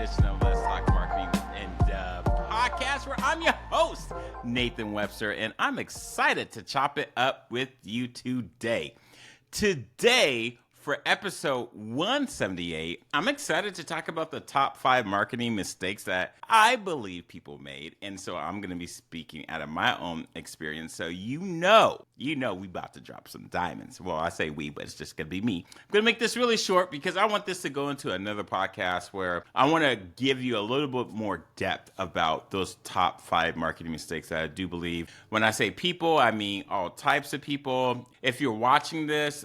edition of the Stock Marketing and podcast where I'm your host, Nathan Webster, and I'm excited to chop it up with you today. Today, for episode 178, I'm excited to talk about the top 5 marketing mistakes that I believe people made. And so I'm going to be speaking out of my own experience. So you know, we about to drop some diamonds. Well, I say we, but it's just going to be me. I'm going to make this really short because I want this to go into another podcast where I want to give you a little bit more depth about those top 5 marketing mistakes that I do believe. When I say people, I mean all types of people. If you're watching this,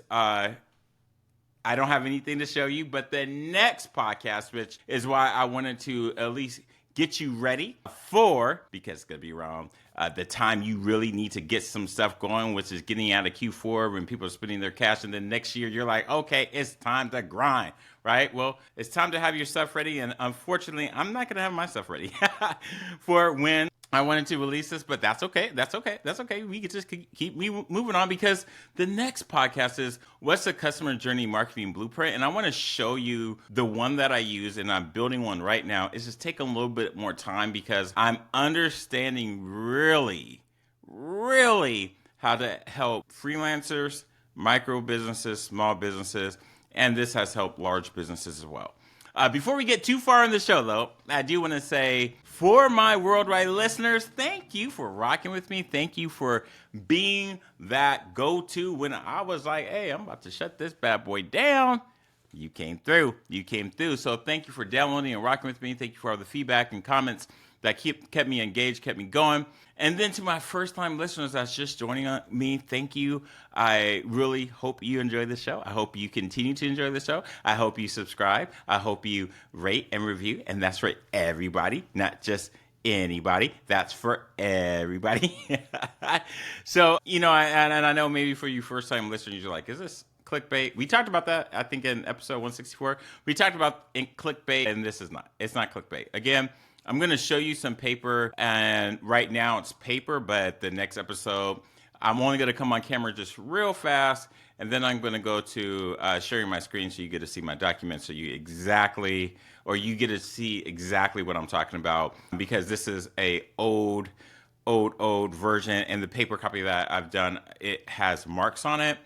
I don't have anything to show you, but the next podcast, which is why I wanted to at least get you ready for, because it's going to be around the time you really need to get some stuff going, which is getting out of Q4 when people are spending their cash. And then next year, you're like, okay, it's time to grind, right? Well, it's time to have your stuff ready. And unfortunately, I'm not going to have my stuff ready for when I wanted to release this, but that's okay. That's okay. We can just keep moving on because the next podcast is what's the customer journey marketing blueprint? And I want to show you the one that I use, and I'm building one right now. It's just taking a little bit more time because I'm understanding really how to help freelancers, micro businesses, small businesses, and this has helped large businesses as well. Before we get too far in the show, though, I do want to say, for my worldwide listeners, thank you for rocking with me. Thank you for being that go-to when I was like, hey, I'm about to shut this bad boy down. You came through. So thank you for downloading and rocking with me. Thank you for all the feedback and comments that kept me engaged, kept me going. And then to my first-time listeners that's just joining me, thank you. I really hope you enjoy the show. I hope you continue to enjoy the show. I hope you subscribe. I hope you rate and review. And that's for everybody, not just anybody. That's for everybody. So, I know maybe for you first-time listeners, you're like, is this clickbait? We talked about that, I think, in episode 164. We talked about clickbait, and this is not. It's not clickbait. Again, I'm going to show you some paper, and right now it's paper, but the next episode, I'm only going to come on camera just real fast, and then I'm going to go to sharing my screen so you get to see my documents, so you get to see exactly what I'm talking about, because this is a old version, and the paper copy that I've done, it has marks on it.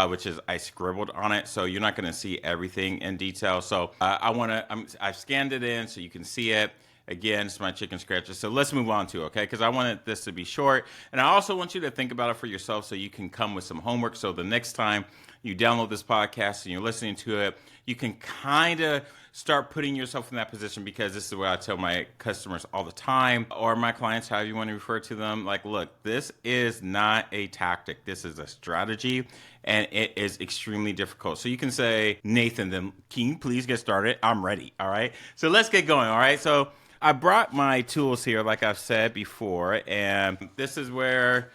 Which is I scribbled on it, so you're not going to see everything in detail. So I've scanned it in so you can see it. Again, it's my chicken scratcher. So let's move on to, okay? Because I wanted this to be short. And I also want you to think about it for yourself so you can come with some homework. So the next time you download this podcast and you're listening to it, you can kind of start putting yourself in that position, because this is what I tell my customers all the time, or my clients, however you want to refer to them. Like, look, this is not a tactic. This is a strategy, and it is extremely difficult. So you can say, Nathan, then can you please get started? I'm ready, all right? So let's get going, all right? So I brought my tools here, like I've said before, and this is where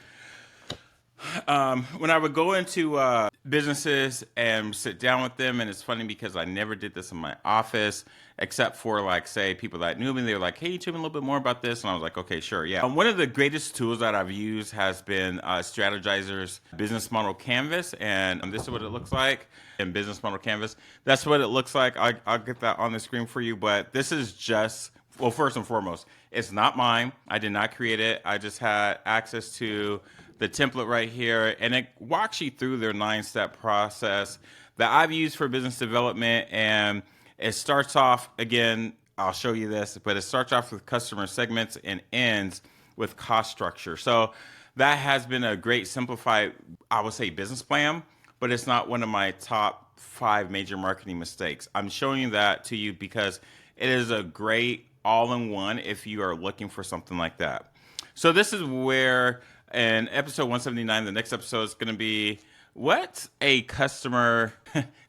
when I would go into businesses and sit down with them, and it's funny because I never did this in my office, except for, like, say, people that knew me. They were like, hey, tell me a little bit more about this. And I was like, okay, sure, yeah. One of the greatest tools that I've used has been Strategizer's Business Model Canvas, and this is what it looks like in Business Model Canvas. That's what it looks like. I'll get that on the screen for you, but this is just, well, first and foremost, it's not mine. I did not create it. I just had access to the template right here, and it walks you through their 9-step process that I've used for business development. And it starts off, again, I'll show you this, but it starts off with customer segments and ends with cost structure. So that has been a great simplified, I would say, business plan, but it's not one of my top 5 major marketing mistakes. I'm showing you that to you because it is a great all-in-one if you are looking for something like that. So this is where, in episode 179, the next episode is going to be, what's a customer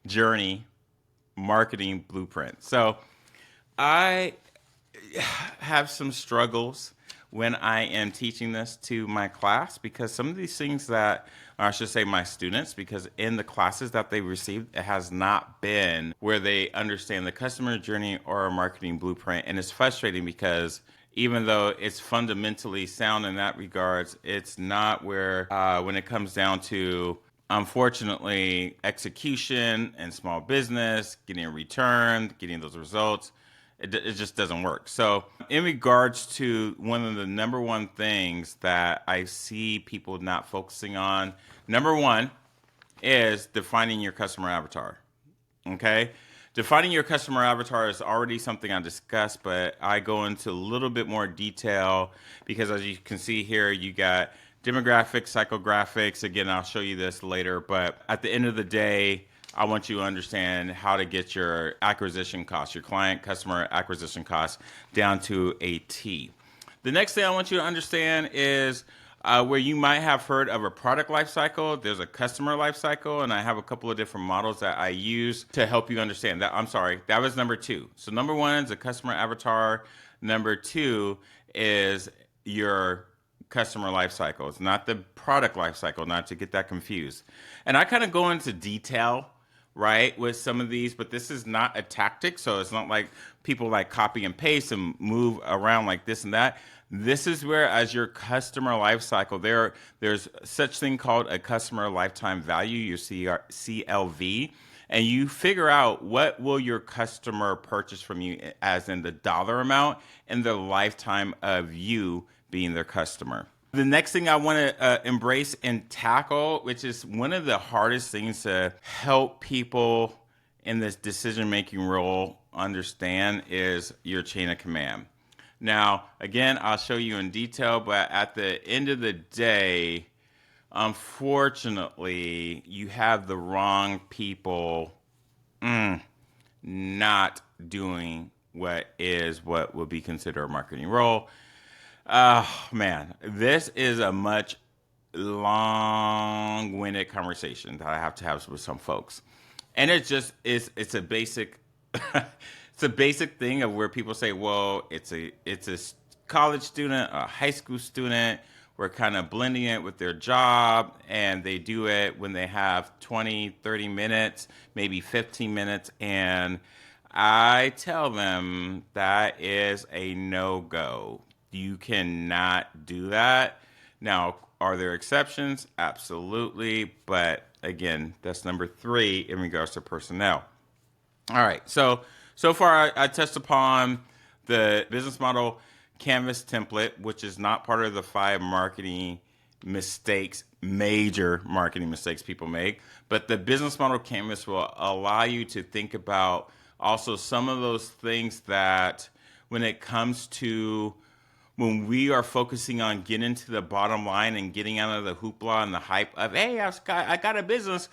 journey marketing blueprint? So I have some struggles when I am teaching this to my class, because some of these things that, or I should say my students, because in the classes that they received, it has not been where they understand the customer journey or a marketing blueprint. And it's frustrating because even though it's fundamentally sound in that regards, it's not where, when it comes down to, unfortunately, execution and small business, getting a return, getting those results, It just doesn't work. So in regards to one of the number one things that I see people not focusing on, number one is defining your customer avatar. Okay. Defining your customer avatar is already something I discussed, but I go into a little bit more detail because as you can see here, you got demographics, psychographics. Again, I'll show you this later, but at the end of the day, I want you to understand how to get your acquisition costs, your client customer acquisition costs down to a T. The next thing I want you to understand is where you might have heard of a product life cycle, there's a customer life cycle, and I have a couple of different models that I use to help you understand that. I'm sorry, that was number two. So number one is a customer avatar. Number two is your customer life cycle. It's not the product life cycle, not to get that confused. And I kind of go into detail, right, with some of these, but this is not a tactic. So it's not like people like copy and paste and move around like this and that. This is where, as your customer life cycle, there's such thing called a customer lifetime value, your CLV, and you figure out what will your customer purchase from you, as in the dollar amount and the lifetime of you being their customer. The next thing I want to embrace and tackle, which is one of the hardest things to help people in this decision-making role understand, is your chain of command. Now, again, I'll show you in detail, but at the end of the day, unfortunately, you have the wrong people not doing what would be considered a marketing role. Oh, man, this is a much long-winded conversation that I have to have with some folks. And it's a basic it's a basic thing of where people say, well, it's a college student, a high school student. We're kind of blending it with their job, and they do it when they have 20, 30 minutes, maybe 15 minutes. And I tell them that is a no-go. You cannot do that. Now, are there exceptions? Absolutely. But again, that's number three in regards to personnel. All right. So far I touched upon the business model canvas template, which is not part of the 5 marketing mistakes, major marketing mistakes people make. But the business model canvas will allow you to think about also some of those things that when it comes to when we are focusing on getting to the bottom line and getting out of the hoopla and the hype of, hey, I got a business.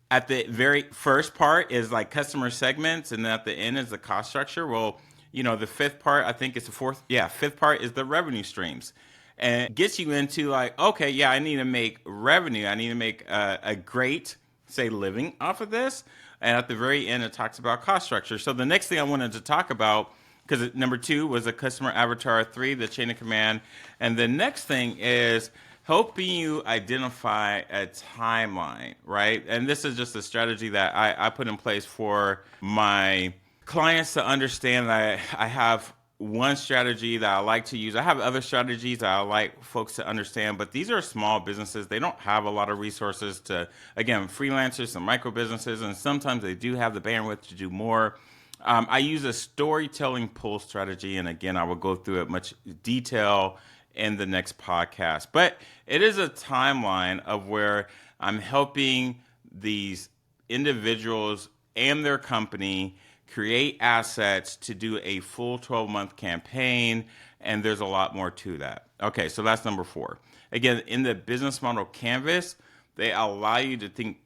At the very first part is like customer segments, and then at the end is the cost structure. Well, the fifth part, I think it's the fourth. Yeah, fifth part is the revenue streams. And it gets you into like, okay, yeah, I need to make revenue. I need to make a great, say, living off of this. And at the very end, it talks about cost structure. So the next thing I wanted to talk about, because number 2 was a customer avatar, 3, the chain of command. And the next thing is helping you identify a timeline, right? And this is just a strategy that I put in place for my clients to understand that I have one strategy that I like to use. I have other strategies that I like folks to understand, but these are small businesses. They don't have a lot of resources to, again, freelancers and micro businesses, and sometimes they do have the bandwidth to do more. I use a storytelling pull strategy, and again, I will go through it much detail in the next podcast. But it is a timeline of where I'm helping these individuals and their company create assets to do a full 12-month campaign, and there's a lot more to that. Okay, so that's number 4. Again, in the business model canvas, they allow you to think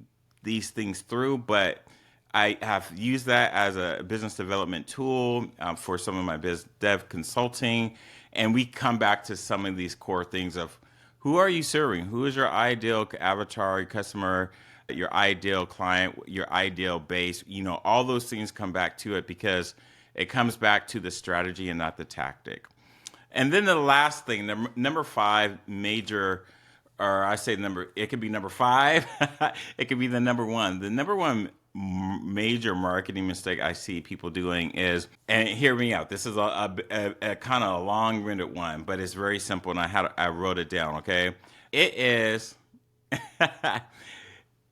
these things through, but I have used that as a business development tool for some of my biz dev consulting, and we come back to some of these core things of who are you serving? Who is your ideal avatar, customer, your ideal client, your ideal base? All those things come back to it because it comes back to the strategy and not the tactic. And then the last thing, number 5, major, or I say it could be number 5, it could be the number 1. The number 1 major marketing mistake I see people doing is, and hear me out, this is a kind of a long-winded one, but it's very simple, and I wrote it down, okay? It is,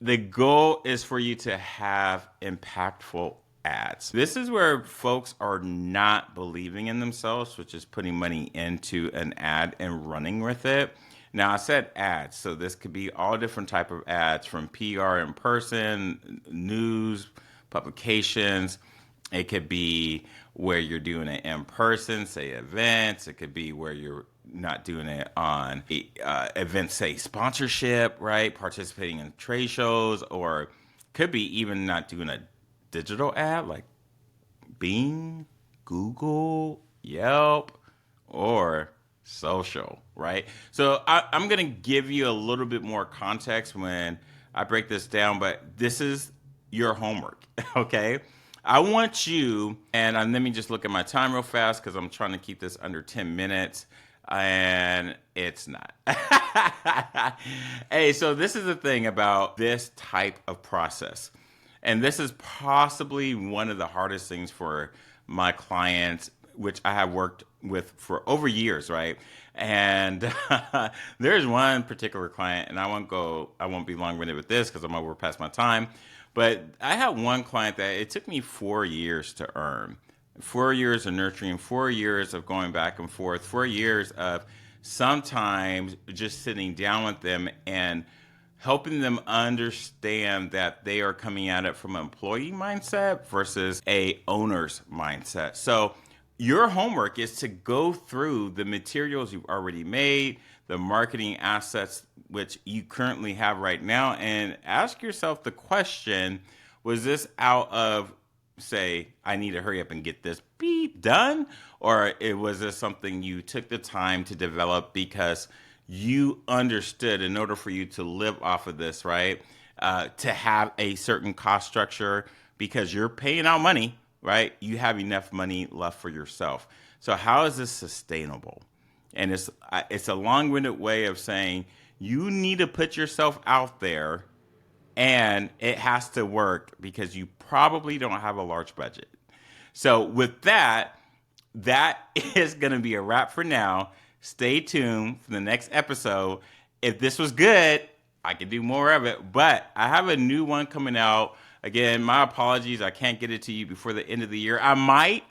the goal is for you to have impactful ads. This is where folks are not believing in themselves, which is putting money into an ad and running with it. Now, I said ads, so this could be all different type of ads, from PR in person, news, publications. It could be where you're doing it in person, say events. It could be where you're not doing it on events, say sponsorship, right? Participating in trade shows, or could be even not doing a digital ad like Bing, Google, Yelp, or social, right? So I'm going to give you a little bit more context when I break this down, but this is your homework, okay? I want you, and let me just look at my time real fast because I'm trying to keep this under 10 minutes, and it's not. Hey, so this is the thing about this type of process, and this is possibly one of the hardest things for my clients, which I have worked with for over years, right? And there's one particular client, and I won't be long-winded with this because I'm over past my time, but I had one client that it took me 4 years to earn. 4 years of nurturing, 4 years of going back and forth, 4 years of sometimes just sitting down with them and helping them understand that they are coming at it from an employee mindset versus a owner's mindset. So your homework is to go through the materials you've already made, the marketing assets which you currently have right now, and ask yourself the question, was this out of, say, I need to hurry up and get this beep done? Or was this something you took the time to develop because you understood in order for you to live off of this, right? To have a certain cost structure because you're paying out money, right? You have enough money left for yourself. So how is this sustainable? And it's a long-winded way of saying you need to put yourself out there, and it has to work because you probably don't have a large budget. So with that is going to be a wrap for now. Stay tuned for the next episode. If this was good, I can do more of it, but I have a new one coming out. Again, my apologies. I can't get it to you before the end of the year. I might.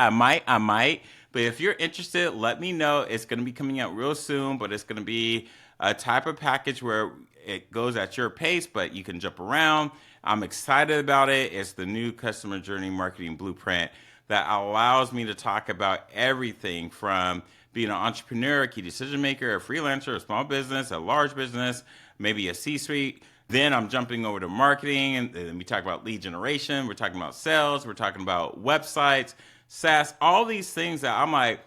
But if you're interested, let me know. It's going to be coming out real soon, but it's going to be a type of package where it goes at your pace, but you can jump around. I'm excited about it. It's the new customer journey marketing blueprint that allows me to talk about everything from being an entrepreneur, a key decision maker, a freelancer, a small business, a large business, maybe a C-suite. Then I'm jumping over to marketing, and then we talk about lead generation. We're talking about sales. We're talking about websites, SaaS, all these things that I'm like,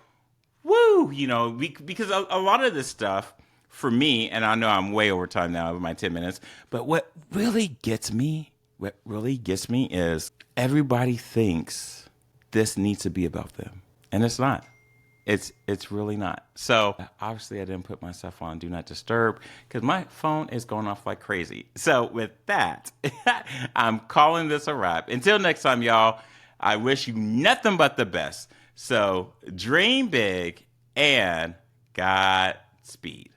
woo, because a lot of this stuff for me, and I know I'm way over time now over my 10 minutes, but what really gets me is everybody thinks this needs to be about them, and it's not. It's really not. So obviously I didn't put myself on Do Not Disturb because my phone is going off like crazy. So with that, I'm calling this a wrap. Until next time, y'all, I wish you nothing but the best. So dream big and Godspeed.